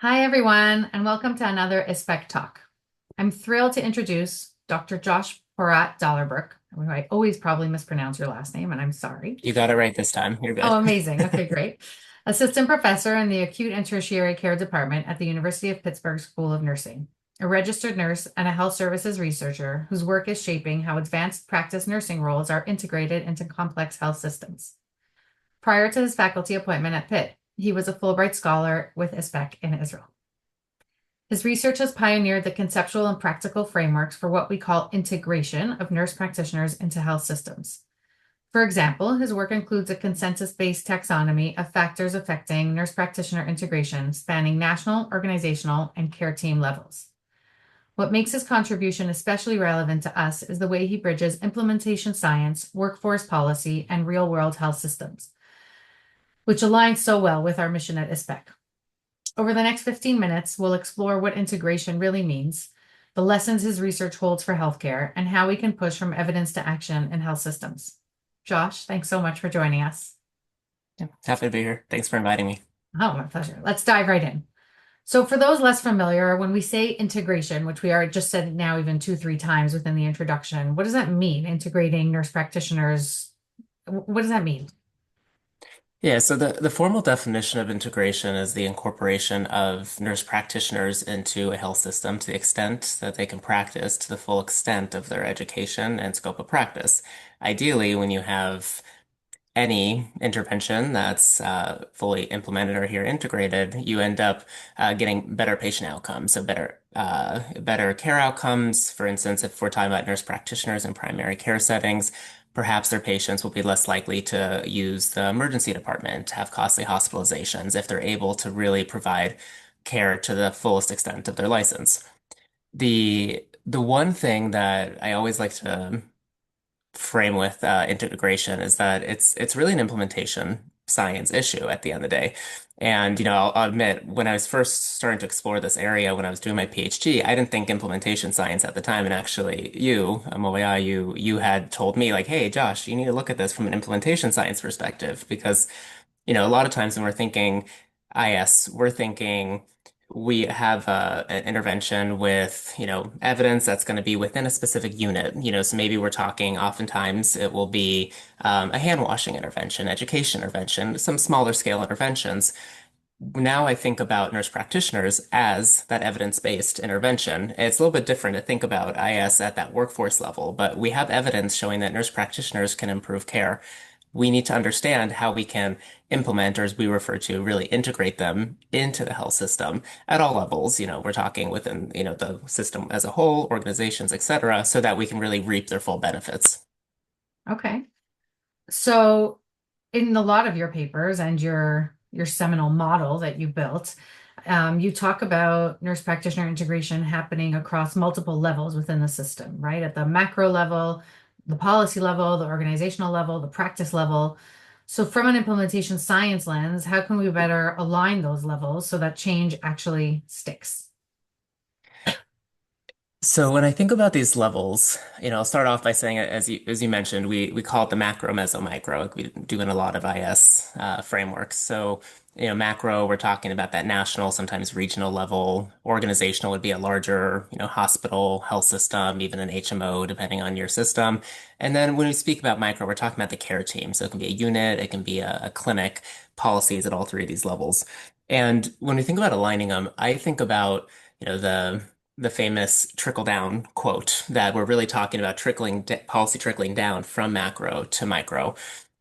Hi, everyone, and welcome to another ISPEC Talk. I'm thrilled to introduce Dr. Josh Porat-Dahlerbruch. I always probably mispronounce your last name, and I'm sorry. You got it right this time. You're Oh, good. amazing. Okay, great. Assistant professor in the Acute and Tertiary Care Department at the University of Pittsburgh School of Nursing, a registered nurse and a health services researcher whose work is shaping how advanced practice nursing roles are integrated into complex health systems. Prior to his faculty appointment at Pitt, he was a Fulbright Scholar with ISPEC in Israel. His research has pioneered the conceptual and practical frameworks for what we call integration of nurse practitioners into health systems. For example, his work includes a consensus-based taxonomy of factors affecting nurse practitioner integration spanning national, organizational, and care team levels. What makes his contribution especially relevant to us is the way he bridges implementation science, workforce policy, and real-world health systems, which aligns so well with our mission at ISPEC. Over the next 15 minutes, we'll explore what integration really means, the lessons his research holds for healthcare, and how we can push from evidence to action in health systems. Josh, thanks so much for joining us. Yeah, happy to be here. Thanks for inviting me. Oh, my pleasure. Let's dive right in. So, for those less familiar, when we say integration, which we are just said now even two, three times within the introduction, what does that mean? Integrating nurse practitioners, what does that mean? Yeah, so the formal definition of integration is the incorporation of nurse practitioners into a health system to the extent that they can practice to the full extent of their education and scope of practice. Ideally, when you have any intervention that's fully implemented or here integrated, you end up getting better patient outcomes, so better care outcomes. For instance, if we're talking about nurse practitioners in primary care settings, perhaps their patients will be less likely to use the emergency department, have costly hospitalizations if they're able to really provide care to the fullest extent of their license. The one thing that I always like to frame with integration is that it's really an implementation science issue at the end of the day. And I'll admit, when I was first starting to explore this area, when I was doing my PhD, I didn't think implementation science at the time. And actually, Moriah, you had told me like, "Hey, Josh, you need to look at this from an implementation science perspective," because a lot of times when we're thinking IS, we're thinking we have an intervention with, evidence that's going to be within a specific unit. So maybe we're talking, oftentimes it will be a hand washing intervention, education intervention, some smaller scale interventions. Now I think about nurse practitioners as that evidence-based intervention. It's a little bit different to think about IS at that workforce level, but we have evidence showing that nurse practitioners can improve care. We need to understand how we can implement, or as we refer to, really integrate them into the health system at all levels. We're talking within, the system as a whole, organizations, et cetera, so that we can really reap their full benefits. Okay. So, in a lot of your papers and your seminal model that you built, you talk about nurse practitioner integration happening across multiple levels within the system, right? At the macro level, the policy level, the organizational level, the practice level. So, from an implementation science lens, how can we better align those levels so that change actually sticks? So when I think about these levels, I'll start off by saying, as you mentioned, we call it the macro, meso, micro. Like we do in a lot of IS frameworks. So macro, we're talking about that national, sometimes regional level. Organizational would be a larger, hospital, health system, even an HMO, depending on your system. And then when we speak about micro, we're talking about the care team. So it can be a unit, it can be a clinic, policies at all three of these levels. And when we think about aligning them, I think about the famous trickle down quote that we're really talking about policy trickling down from macro to micro.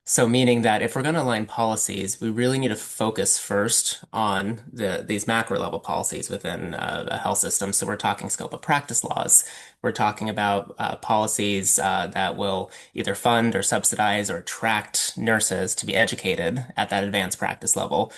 So meaning that if we're going to align policies, we really need to focus first on these macro level policies within a health system. So we're talking scope of practice laws. We're talking about policies that will either fund or subsidize or attract nurses to be educated at that advanced practice level.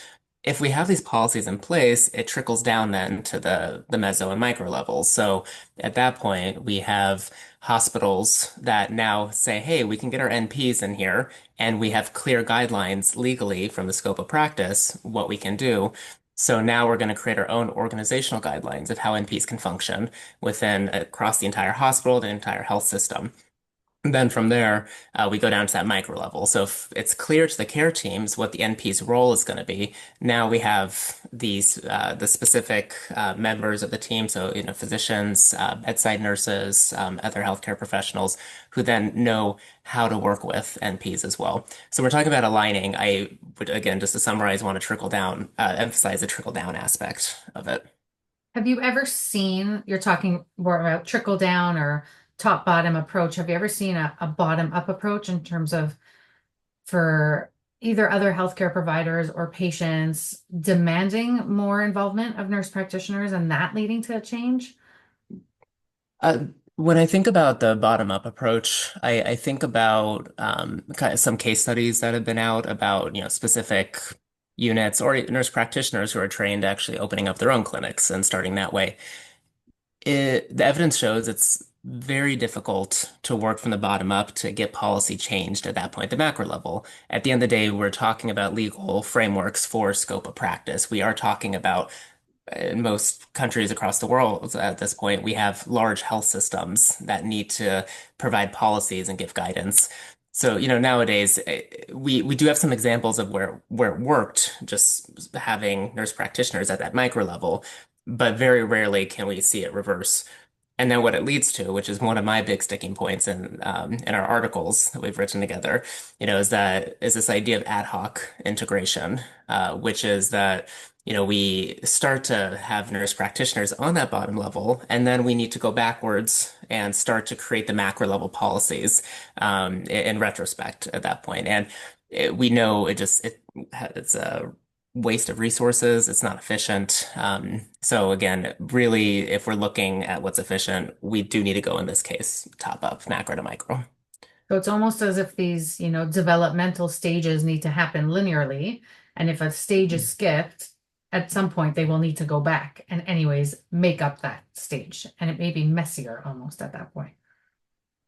If we have these policies in place, it trickles down then to the meso and micro levels. So at that point, we have hospitals that now say, hey, we can get our NPs in here, and we have clear guidelines legally from the scope of practice, what we can do. So now we're going to create our own organizational guidelines of how NPs can function across the entire hospital, the entire health system. And then from there, we go down to that micro level. So if it's clear to the care teams what the NP's role is going to be, now we have the specific members of the team, so physicians, bedside nurses, other healthcare professionals, who then know how to work with NPs as well. So we're talking about aligning. I would again, just to summarize, want to trickle down, emphasize the trickle down aspect of it. Have you ever seen, you're talking more about trickle down or top bottom approach. Have you ever seen a bottom up approach in terms of for either other healthcare providers or patients demanding more involvement of nurse practitioners and that leading to a change? Uh, when I think about the bottom-up approach, I think about kind of some case studies that have been out about, specific units or nurse practitioners who are trained actually opening up their own clinics and starting that way. The evidence shows it's very difficult to work from the bottom up to get policy changed at that point, the macro level. At the end of the day, we're talking about legal frameworks for scope of practice. We are talking about in most countries across the world at this point, we have large health systems that need to provide policies and give guidance. So, nowadays we do have some examples of where it worked, just having nurse practitioners at that micro level, but very rarely can we see it reverse. And then what it leads to, which is one of my big sticking points in our articles that we've written together, is this idea of ad hoc integration, which is that we start to have nurse practitioners on that bottom level, and then we need to go backwards and start to create the macro level policies in retrospect at that point. And we know it's a waste of resources. It's not efficient. So again, really, if we're looking at what's efficient, we do need to go in this case top up, macro to micro. So it's almost as if these, developmental stages need to happen linearly. And if a stage is skipped, at some point they will need to go back and anyways make up that stage. And it may be messier almost at that point.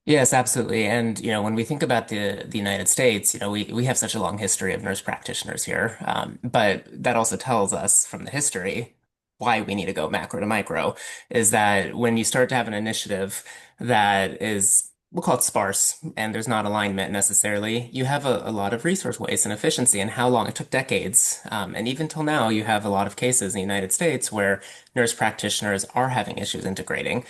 Yes, absolutely. And when we think about the United States, we have such a long history of nurse practitioners here. But that also tells us from the history why we need to go macro to micro, is that when you start to have an initiative that is, we'll call it sparse, and there's not alignment necessarily, you have a lot of resource waste and efficiency and how long it took decades. And even till now, you have a lot of cases in the United States where nurse practitioners are having issues integrating.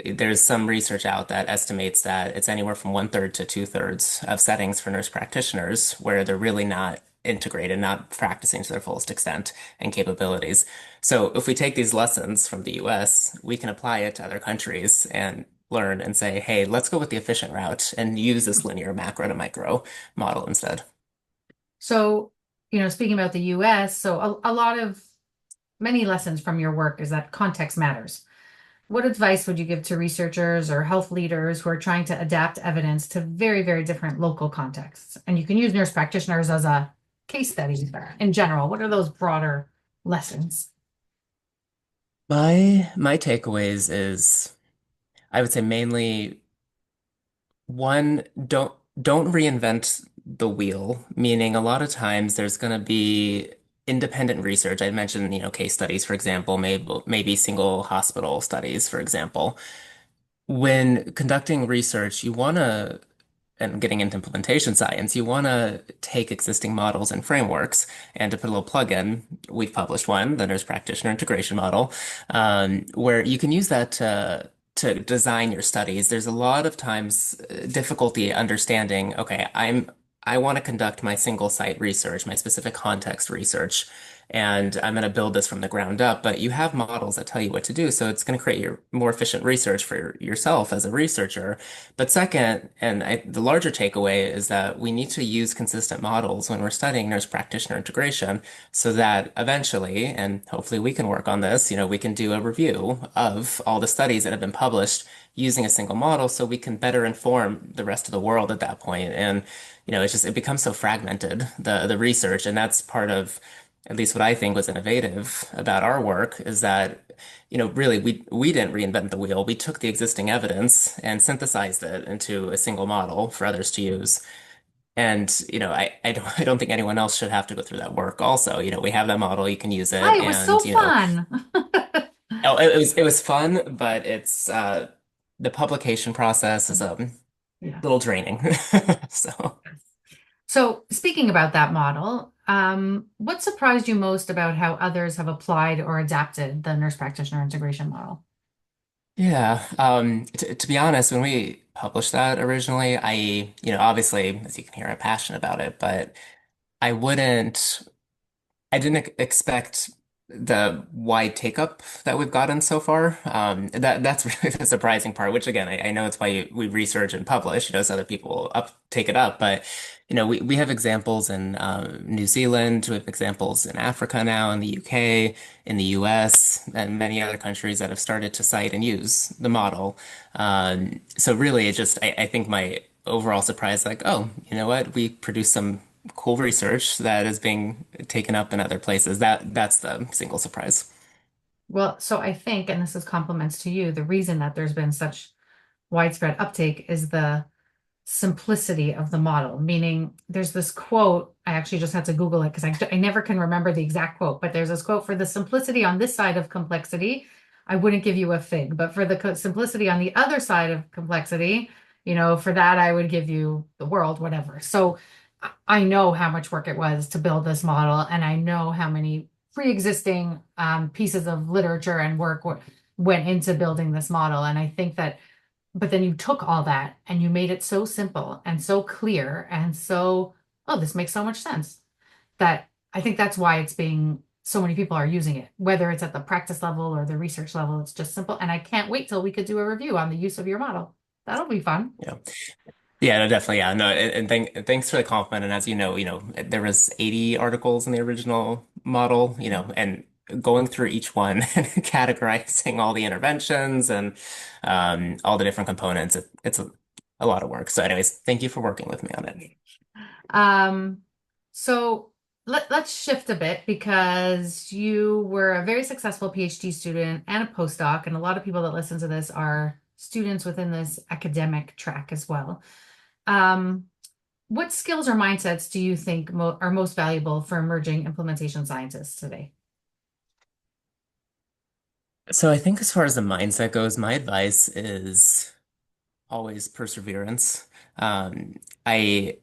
There's some research out that estimates that it's anywhere from one-third to two-thirds of settings for nurse practitioners where they're really not integrated, not practicing to their fullest extent and capabilities. So if we take these lessons from the US, we can apply it to other countries and learn and say, hey, let's go with the efficient route and use this linear macro to micro model instead. So, speaking about the US, so a lot of many lessons from your work is that context matters. What advice would you give to researchers or health leaders who are trying to adapt evidence to very, very different local contexts? And you can use nurse practitioners as a case study in general. What are those broader lessons? My takeaways is I would say mainly one, don't reinvent the wheel, meaning a lot of times there's going to be independent research. I mentioned, case studies, for example, maybe single hospital studies, for example. When conducting research, you want to and getting into implementation science, you want to take existing models and frameworks. And to put a little plug in, we've published one, the nurse practitioner integration model, where you can use that to design your studies. There's a lot of times difficulty understanding, okay, I want to conduct my single site research, my specific context research, and I'm going to build this from the ground up. But you have models that tell you what to do, so it's going to create your more efficient research for yourself as a researcher. But second, the larger takeaway is that we need to use consistent models when we're studying nurse practitioner integration so that eventually, and hopefully we can work on this, we can do a review of all the studies that have been published using a single model so we can better inform the rest of the world at that point. And, it becomes so fragmented, the research, and that's part of at least what I think was innovative about our work is that, really we didn't reinvent the wheel. We took the existing evidence and synthesized it into a single model for others to use. And, I don't think anyone else should have to go through that work also. We have that model, you can use it Hi, it was so and, fun. oh, it was fun, but it's the publication process is Yeah. little draining. So. So, speaking about that model, what surprised you most about how others have applied or adapted the nurse practitioner integration model? Yeah, to be honest, when we published that originally, obviously, as you can hear, I'm passionate about it, but I wouldn't. I didn't expect the wide take-up that we've gotten so far. That's really the surprising part, which again, I know it's why we research and publish, so other people take it up. But we have examples in New Zealand, we have examples in Africa now, in the UK, in the US, and many other countries that have started to cite and use the model. So really, I think my overall surprise, like, oh, you know what, we produced some cool research that is being taken up in other places. That's the single surprise. Well, so I think, and this is compliments to you, the reason that there's been such widespread uptake is the simplicity of the model, meaning there's this quote. I actually just had to Google it because I never can remember the exact quote, but there's this quote for the simplicity on this side of complexity. I wouldn't give you a fig, but for the simplicity on the other side of complexity, for that, I would give you the world, whatever. So I know how much work it was to build this model, and I know how many pre-existing pieces of literature and work went into building this model. And I think that but then you took all that and you made it so simple and so clear and so, oh, this makes so much sense that I think that's why so many people are using it, whether it's at the practice level or the research level. It's just simple. And I can't wait till we could do a review on the use of your model. That'll be fun. Yeah. Yeah, no, definitely. Yeah, no, and thanks for the compliment. And as there was 80 articles in the original model, and going through each one and categorizing all the interventions and all the different components, it's a lot of work. So, anyways, thank you for working with me on it. Um, so let's shift a bit because you were a very successful PhD student and a postdoc, and a lot of people that listen to this are students within this academic track as well. Um, what skills or mindsets do you think are most valuable for emerging implementation scientists today? So, I think as far as the mindset goes, my advice is always perseverance. Um, I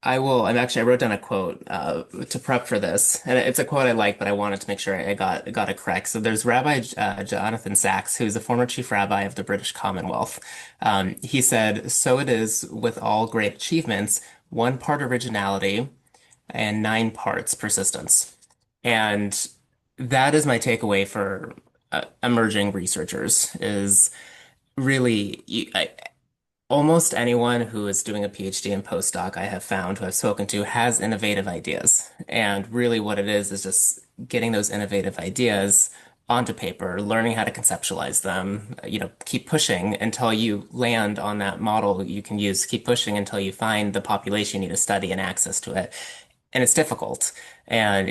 I wrote down a quote to prep for this, and it's a quote I like, but I wanted to make sure I got it correct. So there's Rabbi Jonathan Sacks, who's a former chief rabbi of the British Commonwealth. He said, "So it is with all great achievements, one part originality and nine parts persistence." And that is my takeaway for emerging researchers is really almost anyone who is doing a PhD and postdoc I have found who I've spoken to has innovative ideas. And really what it is just getting those innovative ideas onto paper, learning how to conceptualize them, keep pushing until you land on that model you can use, keep pushing until you find the population you need to study and access to it. And it's difficult. And,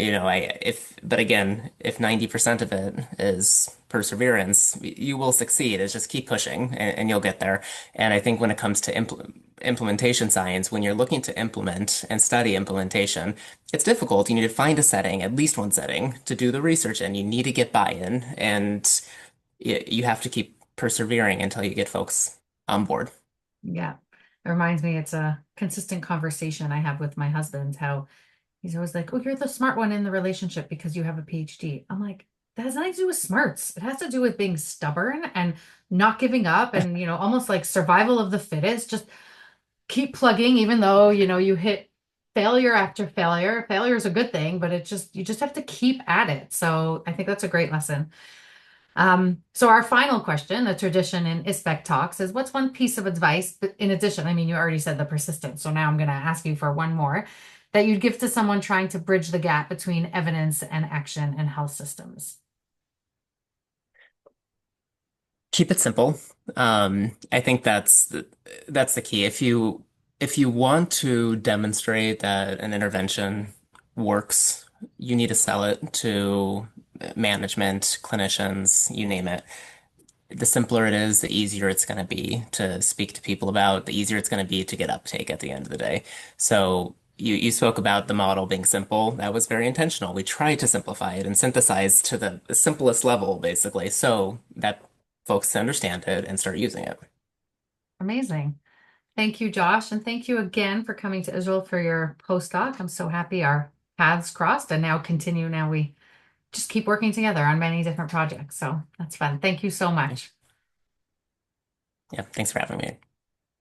but again, if 90% of it is perseverance, you will succeed. It's just keep pushing and you'll get there. And I think when it comes to implementation science, when you're looking to implement and study implementation, it's difficult. You need to find a setting, at least one setting, to do the research in. You need to get buy-in and you have to keep persevering until you get folks on board. Yeah. It reminds me, it's a consistent conversation I have with my husband, how he's always like, "Oh, you're the smart one in the relationship because you have a PhD." I'm like, that has nothing to do with smarts. It has to do with being stubborn and not giving up and, almost like survival of the fittest. Just keep plugging, even though, you hit failure after failure. Failure is a good thing, but you just have to keep at it. So I think that's a great lesson. So our final question, a tradition in ISPEC Talks, is what's one piece of advice, but in addition, I mean, you already said the persistence, so now I'm going to ask you for one more, that you'd give to someone trying to bridge the gap between evidence and action in health systems? Keep it simple. I think that's the key. If you want to demonstrate that an intervention works, you need to sell it to management, clinicians, you name it. The simpler it is, the easier it's going to be to speak to people about, the easier it's going to be to get uptake at the end of the day. So you spoke about the model being simple. That was very intentional. We tried to simplify it and synthesize to the simplest level, basically, so that folks understand it and start using it. Amazing. Thank you, Josh, and thank you again for coming to Israel for your postdoc. I'm so happy our paths crossed and now continue. Now we just keep working together on many different projects. So that's fun. Thank you so much. Yeah, thanks for having me.